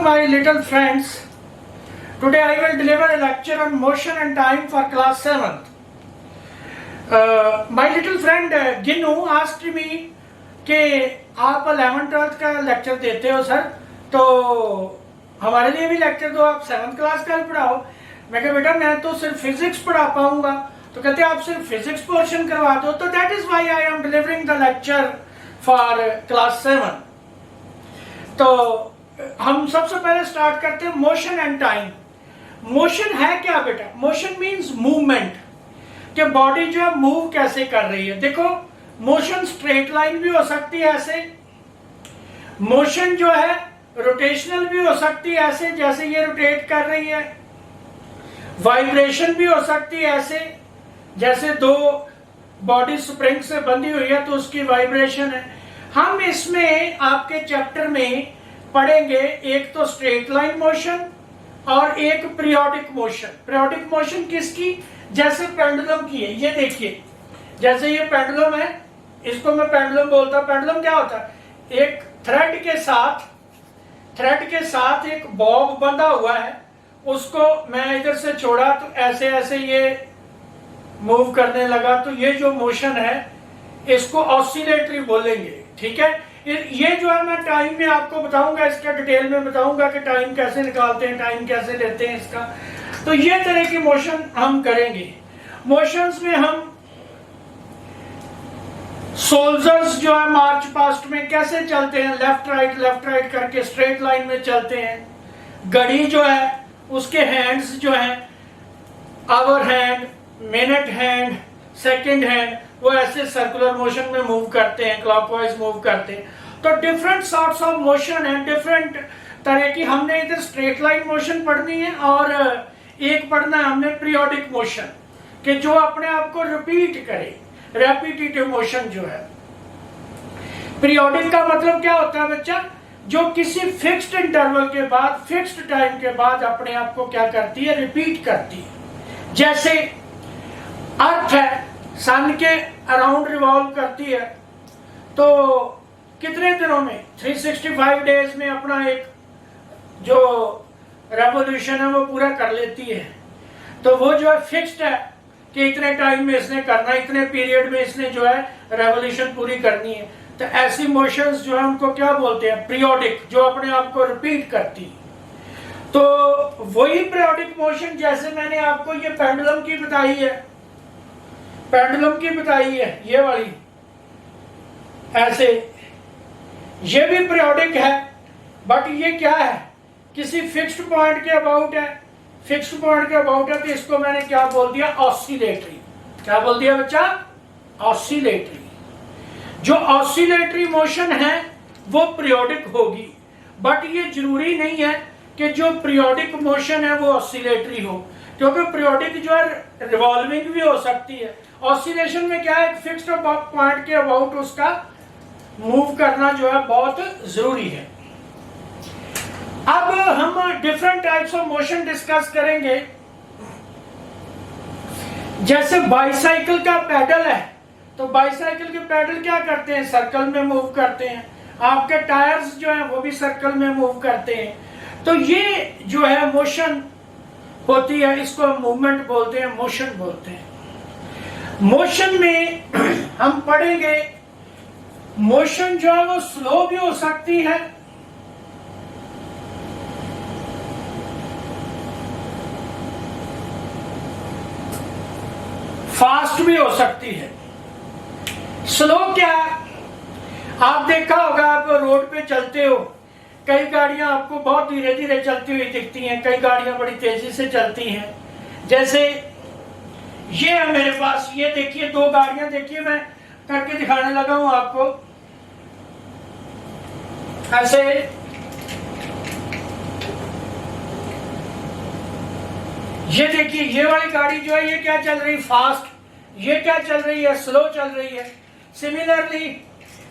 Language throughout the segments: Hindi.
Hello my little friends. Today I will deliver a lecture on motion and time for class 7th. My little friend Ginu asked me कि आप 11th-12th का लेक्चर देते हो सर, तो हमारे लिए भी लेक्चर दो, आप 7th क्लास का पढ़ाओ। मैं कहा बेटा मैं तो सिर्फ फिजिक्स पढ़ा पाऊंगा। तो कहते आप सिर्फ फिजिक्स पोर्शन करवा दो। तो that is why I am delivering the lecture for class 7। तो हम सबसे पहले स्टार्ट करते हैं मोशन एंड टाइम। मोशन है क्या बेटा? मोशन मींस मूवमेंट, कि बॉडी जो है मूव कैसे कर रही है। देखो मोशन स्ट्रेट लाइन भी हो सकती है ऐसे, मोशन जो है रोटेशनल भी हो सकती है ऐसे जैसे ये रोटेट कर रही है, वाइब्रेशन भी हो सकती है ऐसे जैसे दो बॉडी स्प्रिंग से बंधी हुई है तो उसकी वाइब्रेशन है। हम इसमें आपके चैप्टर में पढ़ेंगे एक तो स्ट्रेट लाइन मोशन और एक पीरियोडिक मोशन। पीरियोडिक मोशन किसकी? जैसे पेंडुलम की है। ये देखिए जैसे ये पेंडुलम है, इसको मैं पेंडुलम बोलता हूं। पेंडुलम क्या होता है? एक थ्रेड के साथ एक बॉब बंधा हुआ है, उसको मैं इधर से छोड़ा तो ऐसे ऐसे ये मूव करने लगा। तो ये जो मोशन है इसको ऑसिलेटरी बोलेंगे। ठीक है, ये जो है मैं टाइम में आपको बताऊंगा, इसका डिटेल में बताऊंगा कि टाइम कैसे निकालते हैं, टाइम कैसे लेते हैं इसका। तो ये तरह की मोशन हम करेंगे। मोशंस में हम सोल्जर्स जो है मार्च पास्ट में कैसे चलते हैं, लेफ्ट राइट करके स्ट्रेट लाइन में चलते हैं। घड़ी जो है उसके हैंड्स जो हैं, hour hand, minute hand, second hand, वो ऐसे सर्कुलर मोशन में मूव करते हैं, क्लॉकवाइज मूव करते हैं। तो डिफरेंट सॉर्ट्स ऑफ मोशन है, डिफरेंट तरह की। हमने इधर स्ट्रेट लाइन मोशन पढ़नी है और एक पढ़ना है हमने पीरियोडिक मोशन, कि जो अपने आप को रिपीट करे, रेपिटेटिव मोशन जो है। पीरियोडिक का मतलब क्या होता है बच्चा? जो किसी फिक्स्ड इंटरवल के बाद, फिक्स्ड टाइम के बाद अपने आप को क्या करती है? रिपीट करती है। जैसे अर्थ है, सन के अराउंड रिवॉल्व करती है, तो कितने दिनों में? 365 डेज में अपना एक जो रेवोल्यूशन है वो पूरा कर लेती है। तो वो जो है फिक्स्ड है कि इतने टाइम में इसने करना, इतने पीरियड में इसने जो है रेवोल्यूशन पूरी करनी है। तो ऐसी मोशंस जो है उनको क्या बोलते हैं? पीरियोडिक, जो अपने आप को रिपीट करती है। तो वही पीरियोडिक मोशन जैसे मैंने आपको ये पेंडुलम की बताई है, ये वाली ऐसे, ये भी पीरियोडिक है। बट ये क्या है? किसी फिक्स्ड पॉइंट के अबाउट है, फिक्स्ड पॉइंट के अबाउट है। तो इसको मैंने क्या बोल दिया? ऑसिलेटरी। क्या बोल दिया बच्चा? ऑसिलेटरी। जो ऑसिलेटरी मोशन है वो पीरियोडिक होगी, बट ये जरूरी नहीं है कि जो पीरियोडिक मोशन है वो ऑसिलेटरी हो, क्योंकि पीरियोडिक जो है रिवॉल्विंग भी हो सकती है। ऑसिलेशन में क्या है? एक फिक्स्ड पॉइंट के अबाउट उसका मूव करना जो है बहुत जरूरी है। अब हम different types of motion discuss करेंगे। जैसे बाइसाइकिल का पैडल है, तो बाइसाइकिल के पैडल क्या करते हैं? सर्कल में मूव करते हैं। आपके टायर्स जो हैं वो भी सर्कल में मूव करते हैं। तो ये जो है मोशन होती है, इसको मूवमेंट बोलते हैं, मोशन बोलते हैं। मोशन में हम पढ़ेंगे, मोशन जो है वो स्लो भी हो सकती है, फास्ट भी हो सकती है। स्लो क्या है? आप देखा होगा, आप रोड पे चलते हो, कई गाड़ियां आपको बहुत धीरे धीरे चलती हुई दिखती हैं, कई गाड़ियां बड़ी तेजी से चलती हैं। जैसे ये है मेरे पास, ये देखिए दो गाड़ियां, देखिए मैं करके दिखाने लगा हूं आपको ऐसे। ये देखिए ये वाली गाड़ी जो है ये क्या चल रही? फास्ट। ये क्या चल रही है? स्लो चल रही है। सिमिलरली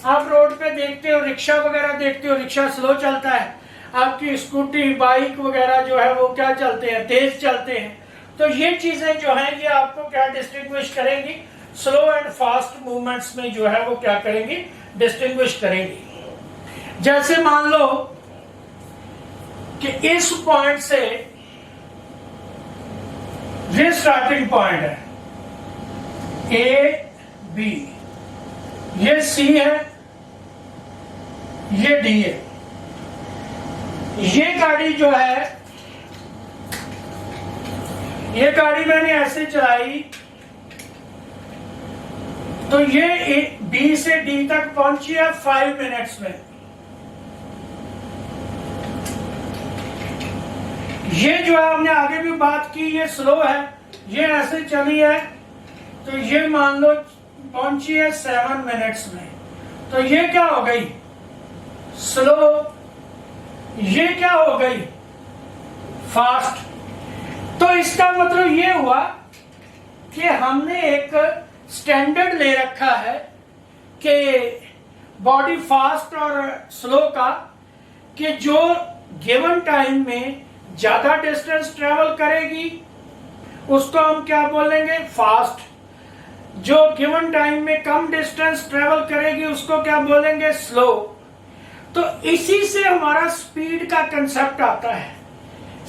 आप रोड पे देखते हो, रिक्शा वगैरह देखते हो, रिक्शा स्लो चलता है। आपकी स्कूटी, बाइक वगैरह जो है वो क्या चलते हैं? तेज चलते हैं। तो ये चीजें जो हैं ये आपको क्या डिस्टिंग्विश करेंगी? स्लो एंड फास्ट मूवमेंट्स में जो है वो क्या करेंगी? डिस्टिंग्विश करेंगी। जैसे मान लो कि इस पॉइंट से ये स्टार्टिंग पॉइंट है ए बी, ये सी है, ये डी है। ये गाड़ी जो है, ये गाड़ी मैंने ऐसे चलाई तो ये बी से डी तक पहुंची है 5 मिनट्स में। ये जो है हमने आगे भी बात की, ये स्लो है, ये ऐसे चली है तो ये मान लो पहुंची है 7 मिनट्स में। तो ये क्या हो गई? स्लो। ये क्या हो गई? फास्ट। तो इसका मतलब ये हुआ कि हमने एक स्टैंडर्ड ले रखा है कि बॉडी फास्ट और स्लो का, कि जो गिवन टाइम में ज्यादा डिस्टेंस ट्रेवल करेगी उसको हम क्या बोलेंगे? फास्ट। जो गिवन टाइम में कम डिस्टेंस ट्रेवल करेगी उसको क्या बोलेंगे? स्लो। तो इसी से हमारा स्पीड का कंसेप्ट आता है।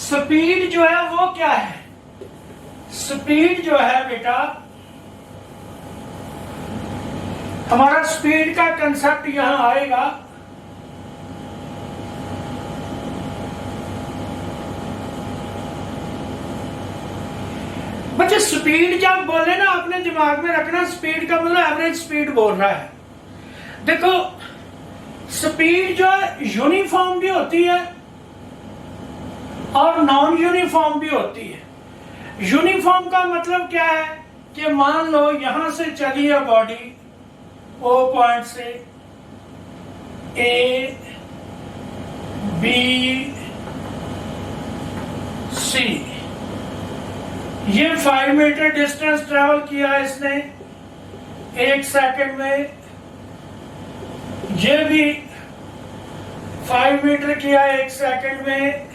स्पीड जो है वो क्या है? स्पीड जो है बेटा, हमारा स्पीड का कंसेप्ट यहां आएगा बच्चे। स्पीड जब बोले ना, अपने दिमाग में रखना, स्पीड का मतलब एवरेज स्पीड बोल रहा है। देखो, स्पीड जो यूनिफॉर्म भी होती है और नॉन यूनिफॉर्म भी होती है। यूनिफॉर्म का मतलब क्या है कि मान लो यहां से चली है बॉडी ओ पॉइंट से ए बी सी, ये 5 मीटर डिस्टेंस ट्रेवल किया इसने 1 सेकंड में। ये भी 5 मीटर किया 1 सेकंड में,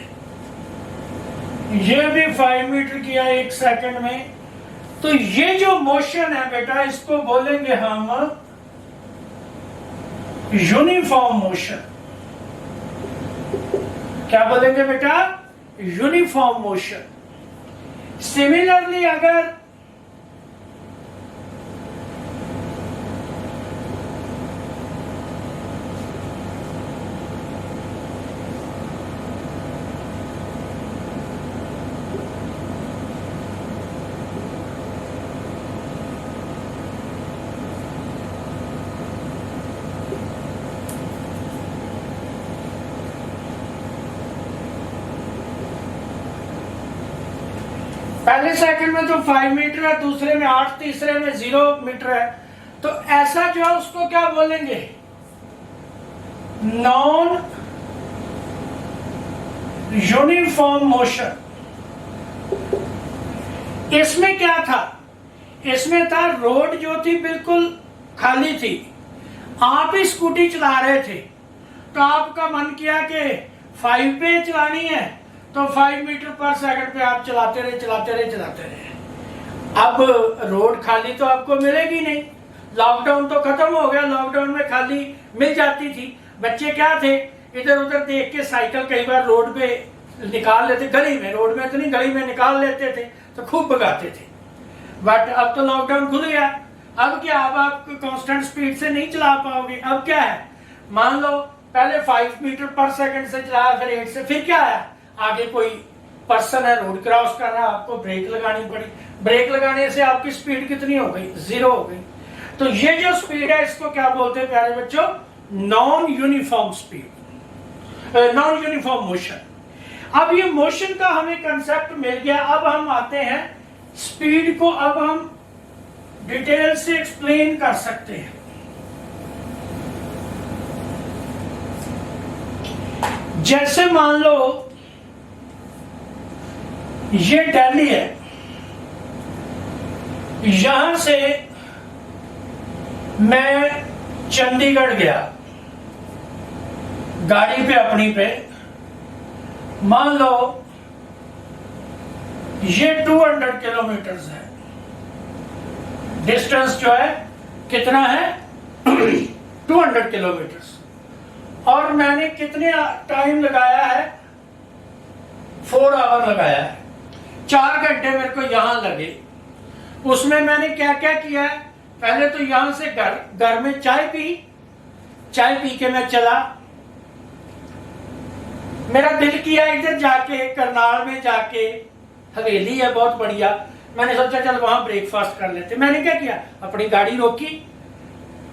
ये भी 5 मीटर किया 1 सेकंड में। तो ये जो मोशन है बेटा, इसको बोलेंगे हम यूनिफॉर्म मोशन। क्या बोलेंगे बेटा? Uniform motion. सिमिलरली अगर पहले सेकंड में तो 5 मीटर है, दूसरे में 8, तीसरे में 0 मीटर है। तो ऐसा जो है उसको क्या बोलेंगे? Non uniform motion. इसमें क्या था? इसमें था रोड जो थी बिल्कुल खाली थी, आप ही स्कूटी चला रहे थे, तो आपका मन किया कि 5 पे चलानी है, तो 5 मीटर पर सेकंड पे आप चलाते रहे। अब रोड खाली तो आपको मिलेगी नहीं। लॉकडाउन तो खत्म हो गया, लॉकडाउन में खाली मिल जाती थी। बच्चे क्या थे, इधर उधर देख के साइकिल कई बार रोड पे निकाल लेते, गली में, रोड में तो नहीं, गली में निकाल लेते थे, तो खूब भगाते थे। बट अब तो लॉकडाउन खुल गया, अब क्या, अब आप कांस्टेंट स्पीड से नहीं चला पाओगे। अब क्या है, मान लो पहले 5 मीटर पर सेकंड से चलाया, फिर 8 से, फिर क्या आया, आगे कोई पर्सन है रोड क्रॉस कर रहा है, आपको ब्रेक लगानी पड़ी। ब्रेक लगाने से आपकी स्पीड कितनी हो गई? 0 हो गई। तो ये जो स्पीड है इसको क्या बोलते हैं प्यारे बच्चों? Non uniform speed, non uniform motion. अब ये मोशन का हमें कंसेप्ट मिल गया। अब हम आते हैं स्पीड को, अब हम डिटेल से एक्सप्लेन कर सकते हैं। जैसे मान लो ये दिल्ली है, यहां से मैं चंडीगढ़ गया गाड़ी पे अपनी पे, मान लो ये 200 किलोमीटर है डिस्टेंस, जो है कितना है 200 किलोमीटर, और मैंने कितने टाइम लगाया है 4 आवर लगाया है, 4 घंटे मेरे को यहां लगे। उसमें मैंने क्या क्या किया है, पहले तो यहां से घर में चाय पी के मैं चला। मेरा दिल किया इधर जाके करनाल में जाके, हवेली है बहुत बढ़िया, मैंने सोचा चल वहां ब्रेकफास्ट कर लेते। मैंने क्या किया, अपनी गाड़ी रोकी,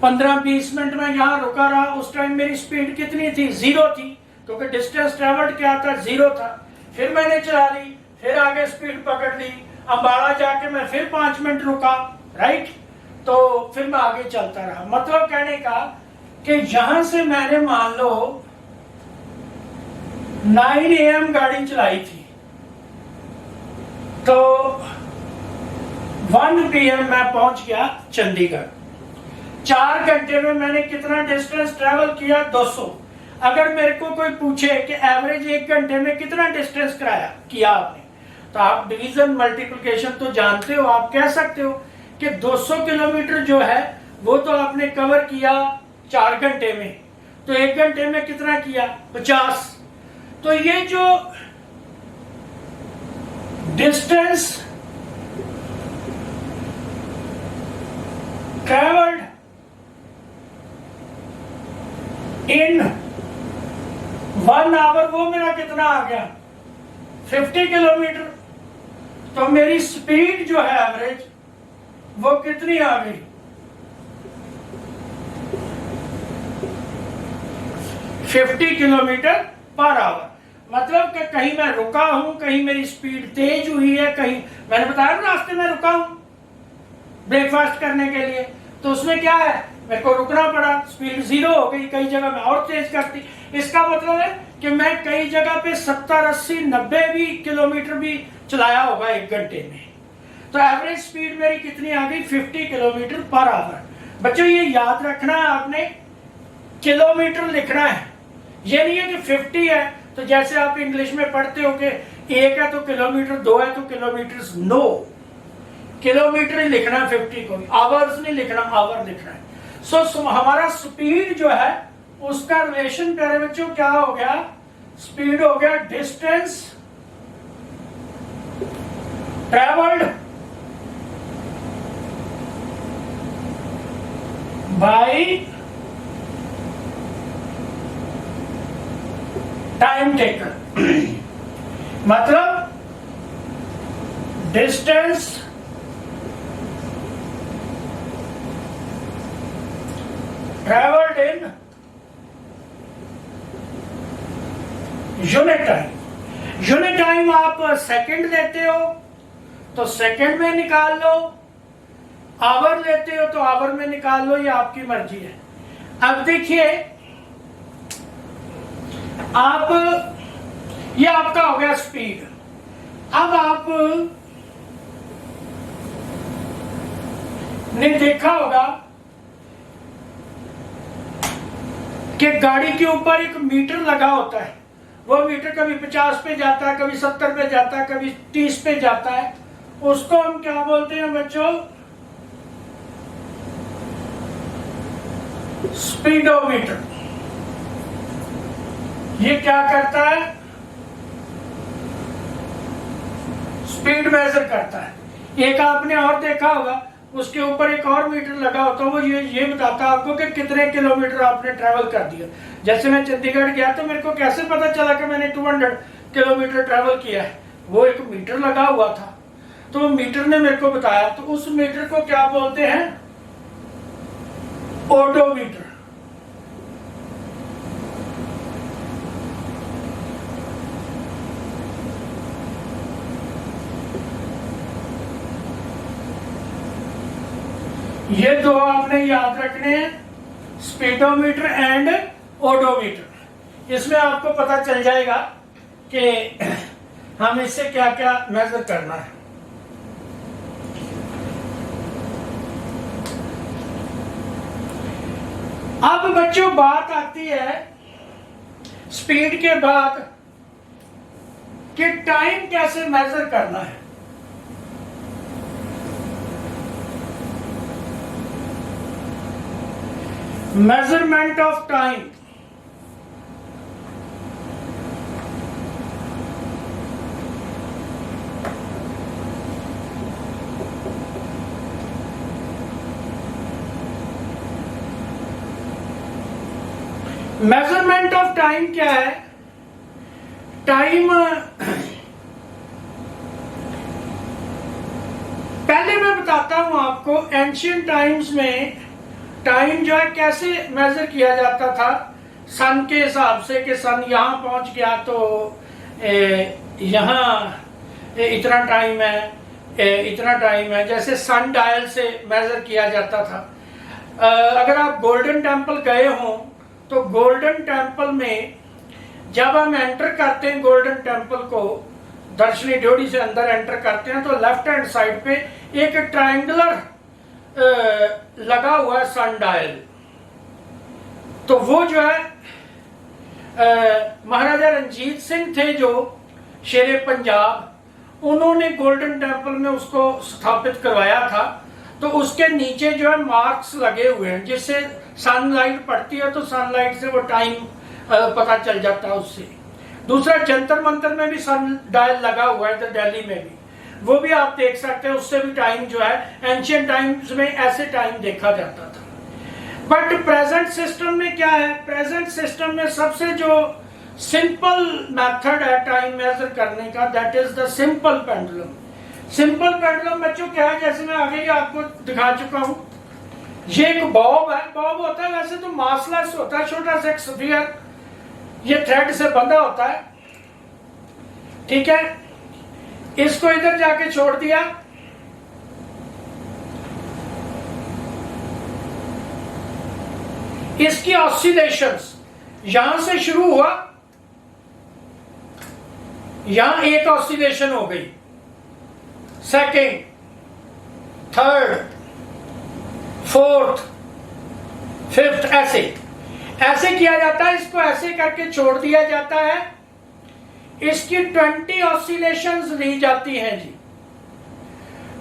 15-20 मिनट में यहां रुका रहा। उस टाइम मेरी स्पीड कितनी थी, 0 थी, क्योंकि डिस्टेंस ट्रेवल्ड क्या था, 0 था। फिर मैंने चला ली, फिर आगे स्पीड पकड़ ली, अंबाला जाके मैं फिर 5 मिनट रुका, राइट, तो फिर मैं आगे चलता रहा। मतलब कहने का कि यहां से मैंने मान लो 9 AM गाड़ी चलाई थी, तो 1 PM मैं पहुंच गया चंडीगढ़। 4 घंटे में मैंने कितना डिस्टेंस ट्रेवल किया, 200। अगर मेरे को कोई पूछे कि एवरेज 1 घंटे में कितना डिस्टेंस किया आपने, तो आप डिवीजन मल्टीप्लिकेशन तो जानते हो, आप कह सकते हो कि 200 किलोमीटर जो है वो तो आपने कवर किया 4 घंटे में, तो 1 घंटे में कितना किया, 50। तो ये जो डिस्टेंस ट्रेवल्ड इन 1 आवर, वो मेरा कितना आ गया, 50 किलोमीटर। तो मेरी स्पीड जो है एवरेज वो कितनी आ गई, 50 किलोमीटर पर आवर। मतलब कि कहीं मैं रुका हूं, कहीं मेरी स्पीड तेज हुई है, कहीं मैंने बताया ना रास्ते में रुका हूं ब्रेकफास्ट करने के लिए, तो उसमें क्या है, मेरे को रुकना पड़ा, स्पीड 0 हो गई, कई जगह मैं और तेज करती। इसका मतलब है कि मैं कई जगह पे 70, 80, 90 भी किलोमीटर भी चलाया होगा 1 घंटे में। तो एवरेज स्पीड मेरी कितनी आ गई, 50 किलोमीटर पर आवर। बच्चों ये याद रखना है आपने, किलोमीटर लिखना है, ये नहीं है कि 50 है तो जैसे आप इंग्लिश में पढ़ते हो कि 1 है तो किलोमीटर, 2 है तो किलोमीटर, नो, किलोमीटर ही लिखना है 50 को, आवर्स नहीं लिखना, आवर लिखना है। सो हमारा स्पीड जो है उसका रिलेशन प्यारे बच्चों क्या हो गया, स्पीड हो गया distance travelled by time taken. मतलब distance travelled in unit time. Unit time आप सेकंड लेते हो तो सेकंड में निकाल लो, आवर लेते हो तो आवर में निकाल लो, ये आपकी मर्जी है। अब देखिए आप, ये आपका हो गया स्पीड। अब आप ने देखा होगा कि गाड़ी के ऊपर एक मीटर लगा होता है, वो मीटर कभी 50 पे जाता है, कभी 70 पे जाता है, कभी 30 पे जाता है। उसको हम क्या बोलते हैं बच्चों, स्पीडोमीटर। ये क्या करता है, स्पीड मेजर करता है। एक आपने और देखा होगा, उसके ऊपर एक और मीटर लगा होता है, वो ये बताता है आपको कि कितने किलोमीटर आपने ट्रैवल कर दिया। जैसे मैं चंडीगढ़ गया तो मेरे को कैसे पता चला कि मैंने 200 किलोमीटर ट्रैवल किया है, वो एक मीटर लगा हुआ था, तो मीटर ने मेरे को बताया। तो उस मीटर को क्या बोलते हैं, ओडोमीटर। ये दो आपने याद रखने हैं, स्पीडोमीटर एंड ओडोमीटर। इसमें आपको पता चल जाएगा कि हम इससे क्या क्या मेजर करना है। अब बच्चों बात आती है स्पीड के बाद कि टाइम कैसे मेजर करना है। Measurement of time. Measurement of time क्या है? टाइम पहले मैं बताता हूं आपको, एंशियंट टाइम्स में टाइम जो है कैसे मेजर किया जाता था सन के हिसाब से, कि सन यहाँ पहुंच गया तो यहाँ इतना टाइम है, इतना टाइम है, जैसे सन डायल से मेजर किया जाता था। अगर आप गोल्डन टेम्पल गए हों तो गोल्डन टेम्पल में जब हम एंटर करते हैं गोल्डन टेम्पल को, दर्शनी ड्योढ़ी से अंदर एंटर करते हैं, तो लेफ्ट हैंड साइड पे एक ट्रायंगुलर लगा हुआ है सन डायल। तो वो जो है महाराजा रंजीत सिंह थे जो शेरे पंजाब, उन्होंने गोल्डन टेम्पल में उसको स्थापित करवाया था। तो उसके नीचे जो है मार्क्स लगे हुए हैं, जिससे सनलाइट पड़ती है तो सनलाइट से वो टाइम पता चल जाता है उससे। दूसरा, जंतर मंतर में भी सन डायल लगा हुआ है, तो दिल्ली में भी वो भी आप देख सकते हैं, उससे भी टाइम जो है एंशियंट टाइम्स में ऐसे टाइम देखा जाता था। बट प्रेजेंट सिस्टम में क्या है? प्रेजेंट सिस्टम में सबसे जो सिंपल मेथड है टाइम मेजर करने का, that is the simple pendulum. Simple pendulum बच्चों क्या है, जैसे मैं आगे ही आपको दिखा चुका हूं, ये एक बॉब है। बॉब होता है वैसे तो मासलेस होता है, छोटा सा एक स्फीयर, ये थ्रेड से बंधा होता है, ठीक है। इसको इधर जाके छोड़ दिया, इसकी ऑसिलेशंस यहां से शुरू हुआ, यहां एक ऑसिलेशन हो गई, सेकेंड, थर्ड, फोर्थ, फिफ्थ, ऐसे किया जाता है। इसको ऐसे करके छोड़ दिया जाता है। इसकी 20 ऑसिलेशंस ली जाती हैं जी,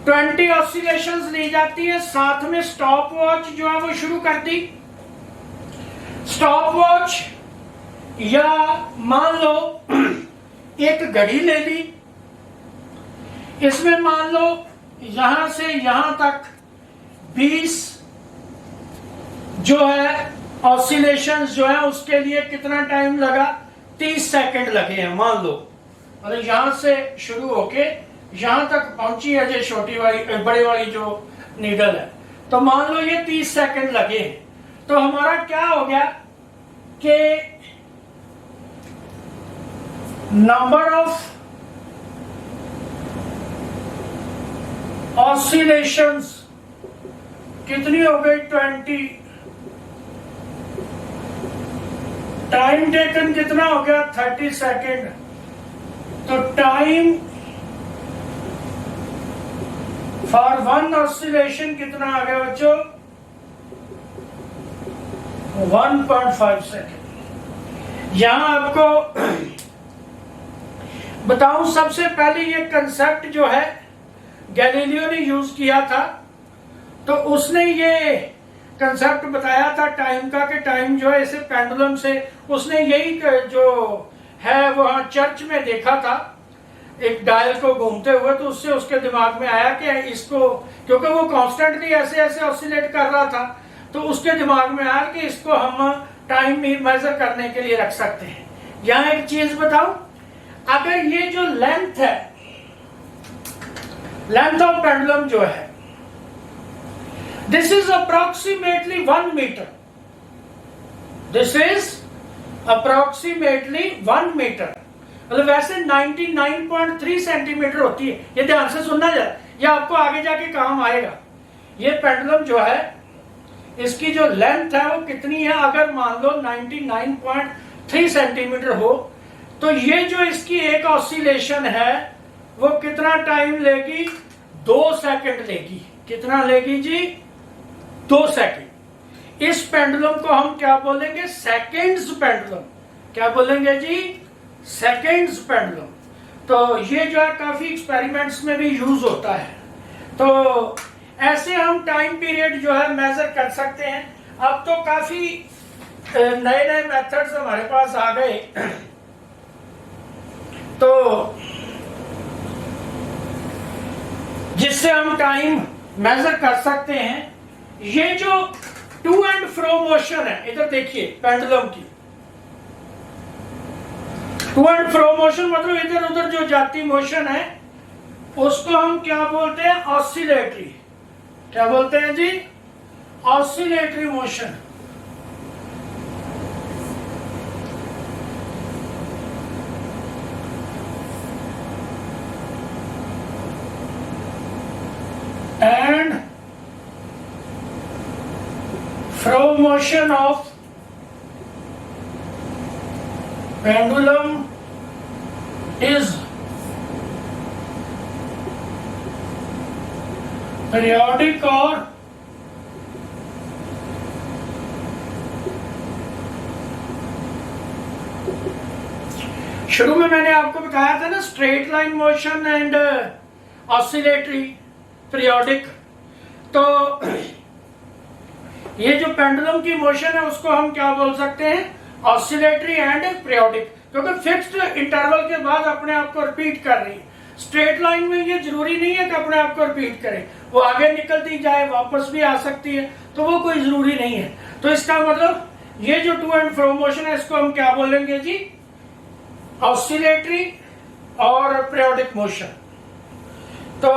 20 ऑसिलेशंस ली जाती है। साथ में स्टॉप वॉच जो है वो शुरू कर दी। स्टॉप वॉच या मान लो एक घड़ी ले ली, इसमें मान लो यहां से यहां तक 20 जो है ऑसिलेशंस जो है, उसके लिए कितना टाइम लगा? 30 सेकंड लगे हैं मान लो। मतलब यहां से शुरू होके यहां तक पहुंची है जो छोटी वाली बड़ी वाली जो नीडल है, तो मान लो ये 30 सेकंड लगे हैं। तो हमारा क्या हो गया कि नंबर ऑफ ऑसिलेशंस कितनी हो गई? 20। टाइम टेकन कितना हो गया? 30 सेकेंड। तो टाइम फॉर वन ऑसिलेशन कितना आ गया बच्चों? 1.5 सेकेंड। यहां आपको बताऊं, सबसे पहले ये कंसेप्ट जो है गैलीलियो ने यूज किया था। तो उसने ये कंसेप्ट बताया था टाइम का, कि टाइम जो है इसे पेंडुलम से, उसने यही जो है वो चर्च में देखा था एक डायल को घूमते हुए। तो उससे उसके दिमाग में आया कि इसको, क्योंकि वो कॉन्स्टेंटली ऐसे ऐसे ऑसिलेट कर रहा था, तो उसके दिमाग में आया कि इसको हम टाइम मेजर करने के लिए रख सकते हैं। यहां एक चीज बताऊं, अगर ये जो लेंथ है, लेंथ ऑफ पेंडुलम जो है, this is approximately 1 metre, this is approximately 1 metre, मतलब वैसे 99.3 सेंटीमीटर होती है। ये ध्यान से सुनना जरा, ये आपको आगे जाके काम आएगा। ये पेंडुलम जो है, इसकी जो लेंथ है वो कितनी है? अगर मान लो 99.3 सेंटीमीटर हो, तो ये जो इसकी एक ऑसिलेशन है वो कितना टाइम लेगी? 2 सेकंड लेगी। कितना लेगी जी? 2 सेकंड। इस पेंडुलम को हम क्या बोलेंगे? Seconds pendulum. क्या बोलेंगे जी? Seconds pendulum. तो ये जो है काफी एक्सपेरिमेंट्स में भी यूज होता है। तो ऐसे हम टाइम पीरियड जो है मेजर कर सकते हैं। अब तो काफी नए नए मेथड्स हमारे पास आ गए, तो जिससे हम टाइम मेजर कर सकते हैं। ये जो टू एंड फ्रो मोशन है, इधर देखिए पेंडुलम की, टू एंड फ्रो मोशन मतलब इधर उधर जो जाती मोशन है उसको हम क्या बोलते हैं? ऑसिलेटरी। क्या बोलते हैं जी? Oscillatory motion. And fro motion of pendulum is periodic और शुरू में मैंने आपको बताया था ना straight line motion and oscillatory periodic. तो ये जो पेंडुलम की मोशन है उसको हम क्या बोल सकते हैं? ऑसिलेटरी एंड पीरियोडिक, क्योंकि फिक्स्ड इंटरवल के बाद अपने आप को रिपीट कर रही है। स्ट्रेट लाइन में ये जरूरी नहीं है कि अपने आप को रिपीट करे, वो आगे निकलती जाए, वापस भी आ सकती है, तो वो कोई जरूरी नहीं है। तो इसका मतलब ये जो टू एंड फ्रो मोशन है इसको हम क्या बोलेंगे जी? ऑसिलेटरी और पीरियोडिक मोशन। तो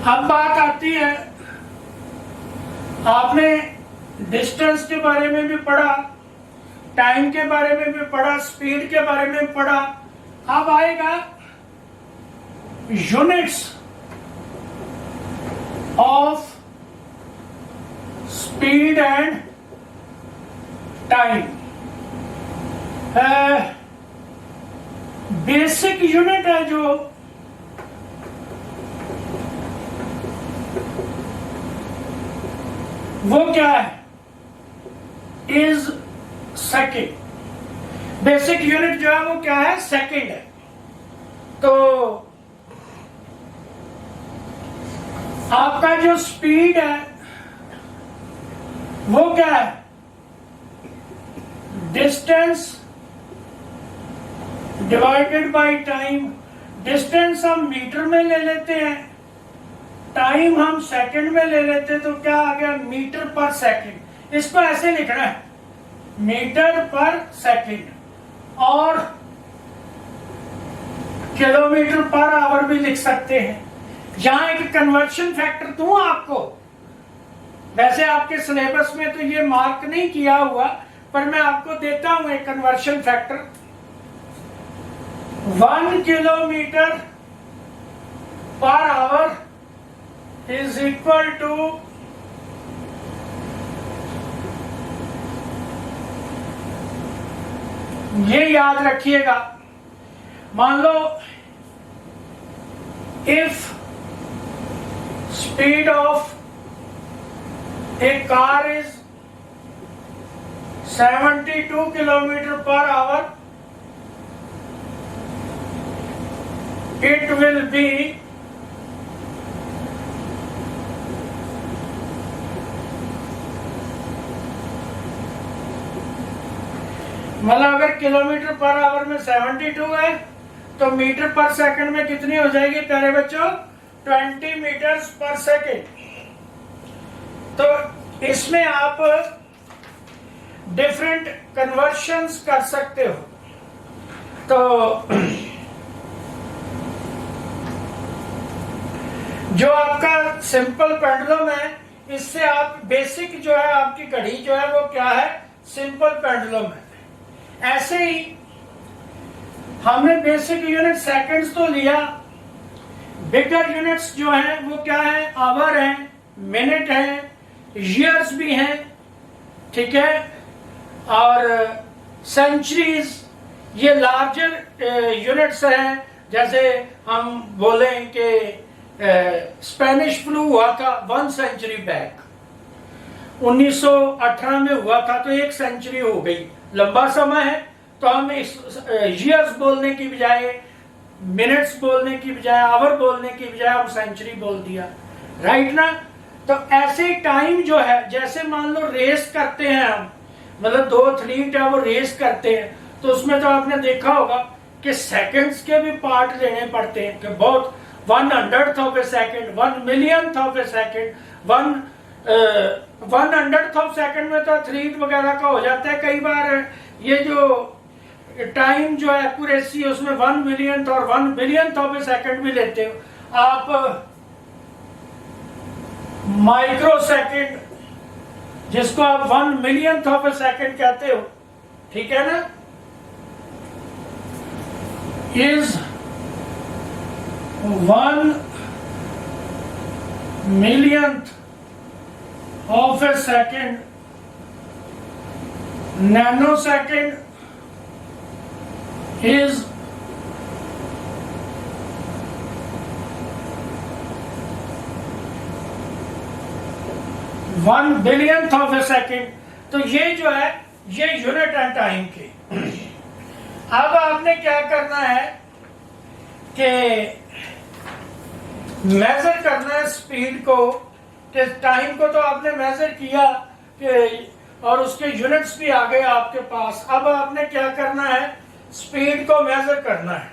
अब बात आती है, आपने डिस्टेंस के बारे में भी पढ़ा, टाइम के बारे में भी पढ़ा, स्पीड के बारे में भी पढ़ा। अब आएगा units of speed and time. Basic unit है जो वो क्या है? Is second. बेसिक यूनिट जो है वो क्या है? सेकेंड है। तो आपका जो स्पीड है वो क्या है? Distance divided by time. Distance हम मीटर में ले लेते हैं, टाइम हम सेकंड में ले लेते, तो क्या आ गया? मीटर पर सेकंड। इसको ऐसे लिखना है, मीटर पर सेकंड। और किलोमीटर पर आवर भी लिख सकते हैं। यहां एक कन्वर्शन फैक्टर दूं आपको, वैसे आपके सिलेबस में तो ये मार्क नहीं किया हुआ, पर मैं आपको देता हूं एक conversion factor. 1 kilometre per hour is equal to ये याद रखिएगा। मान लो if speed of a car is 72 kilometre per hour, it will be मतलब अगर किलोमीटर पर आवर में 72 है तो मीटर पर सेकंड में कितनी हो जाएगी प्यारे बच्चों? 20 मीटर्स पर सेकंड। तो इसमें आप डिफरेंट कन्वर्शंस कर सकते हो। तो जो आपका सिंपल पेंडुलम है, इससे आप बेसिक जो है आपकी घड़ी जो है वो क्या है? सिंपल पेंडुलम है। ऐसे ही हमने बेसिक यूनिट सेकंड्स तो लिया, बिगर यूनिट्स जो है वो क्या है? आवर है, मिनट है, ईयर्स भी हैं, ठीक है, और सेंचुरीज, ये लार्जर यूनिट्स हैं। जैसे हम बोले कि स्पेनिश फ्लू हुआ था 1 सेंचुरी बैक, 1918 में हुआ था, तो 1 सेंचुरी हो गई, लंबा समय है। तो हम इस ईयर्स बोलने की बजाय, मिनट्स बोलने की बजाय, आवर बोलने की बजाय हम सेंचुरी बोल दिया, राइट ना? तो ऐसे टाइम जो है, जैसे मान लो रेस करते हैं हम, मतलब 2 एथलीट है वो रेस करते हैं, तो उसमें तो आपने देखा होगा कि सेकंड्स के भी पार्ट लेने पड़ते हैं कि बहुत 1/100th of A second, 1/1,000th of A second, 1/100th of second में तो 3 वगैरह का हो जाता है कई बार। ये जो टाइम जो है एक्यूरेसी उसमें 1 मिलियंथ और 1 बिलियंथ ऑफ ए सेकंड भी लेते हो आप। माइक्रो सेकंड जिसको आप 1 मिलियंथ ऑफ ए सेकंड कहते हो, ठीक है ना, is 1 millionth of A second. Nano second is 1 billionth of A second. तो ये जो है ये यूनिट एंड टाइम की। अब आपने क्या करना है कि मेजर करना है स्पीड को, कि टाइम को तो आपने मेजर किया कि और उसके यूनिट्स भी आ गए आपके पास। अब आपने क्या करना है, स्पीड को मेजर करना है।